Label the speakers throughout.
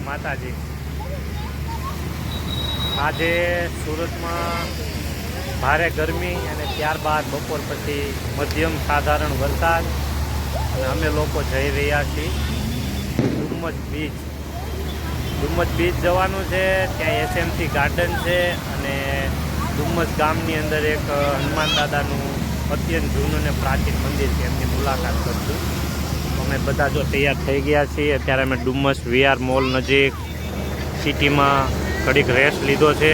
Speaker 1: માતાજી। આજે સુરતમાં ભારે ગરમી અને ત્યારબાદ બપોર પછી મધ્યમ સાધારણ વરસાદ અને અમે લોકો જઈ રહ્યા છીએ ડુમ્મસ બીચ। ડુમ્મસ બીચ જવાનું છે, ત્યાં એસએમસી ગાર્ડન છે અને ડુમ્મસ ગામની અંદર એક હનુમાન દાદાનું અત્યંત જૂનું અને પ્રાચીન મંદિર છે, એમની મુલાકાત કરશું। અમે બધા જો તૈયાર થઈ ગયા છીએ। અત્યારે અમે ડુમ્મસ વીઆર મોલ નજીક સિટીમાં ઘડીક રેસ્ટ લીધો છે,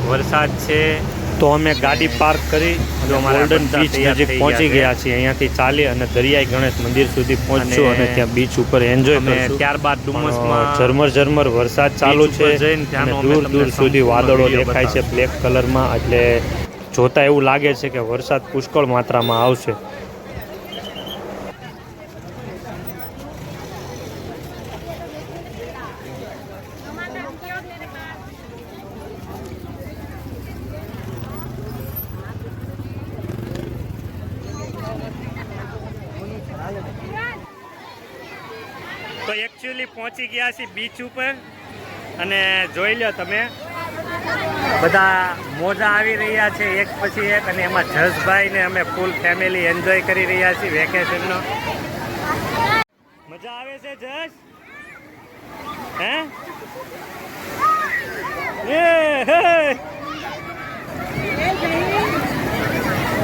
Speaker 1: વરસાદ છે તો અમે ગાડી પાર્ક કરી ગોલ્ડન બીચ નજીક પહોંચી ગયા છીએ। અહીંયાથી ચાલી અને દરિયાઈ ગણેશ મંદિર સુધી પહોંચશું અને ત્યાં બીચ ઉપર એન્જોય કરશું। ત્યારબાદ ડુમ્મસમાં ઝરમર વરસાદ ચાલુ છે અને દૂર સુધી વાદળો દેખાય છે બ્લેક કલરમાં, એટલે જોતા એવું લાગે છે કે વરસાદ પુષ્કળ માત્રામાં આવશે। તો એકચ્યુઅલી પહોંચી ગયા છીએ બીચ ઉપર અને જોઈ લો તમે બધા મોજા આવી રહ્યા છે એક પછી એક, અને એમાં જસભાઈ ને અમે ફૂલ ફેમિલી એન્જોય કરી રહ્યા છીએ વેકેશનનો। મજા આવે છે જસ? હે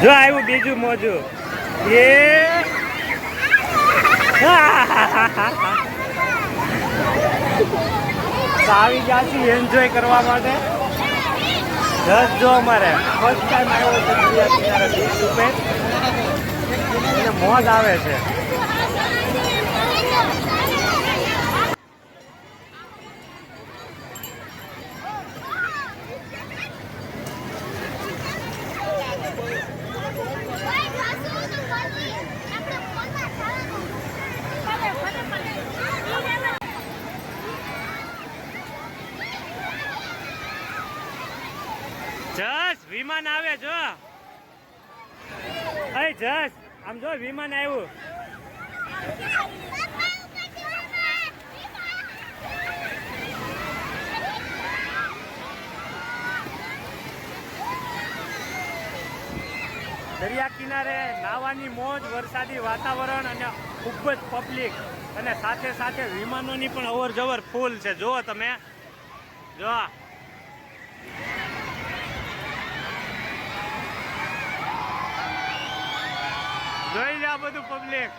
Speaker 1: જો આવ્યું બીજું મોજું એ આવી ગયા છીએ એન્જોય કરવા માટે। જસ જો અમારે ફર્સ્ટ ટાઈમ આવ્યો છે દરિયા કિનારે બીચ ઉપર, એને મોજ આવે છે। જસ વિમાન આવે જો, અરે જસ આમ જો વિમાન આવ્યું। દરિયા કિનારે નાવાની મોજ, વરસાદી વાતાવરણ અને ખૂબ જ પબ્લિક અને સાથે સાથે વિમાનોની પણ અવર જવર ફૂલ છે। જુઓ તમે જો જોઈ લે આ બધું પબ્લિક।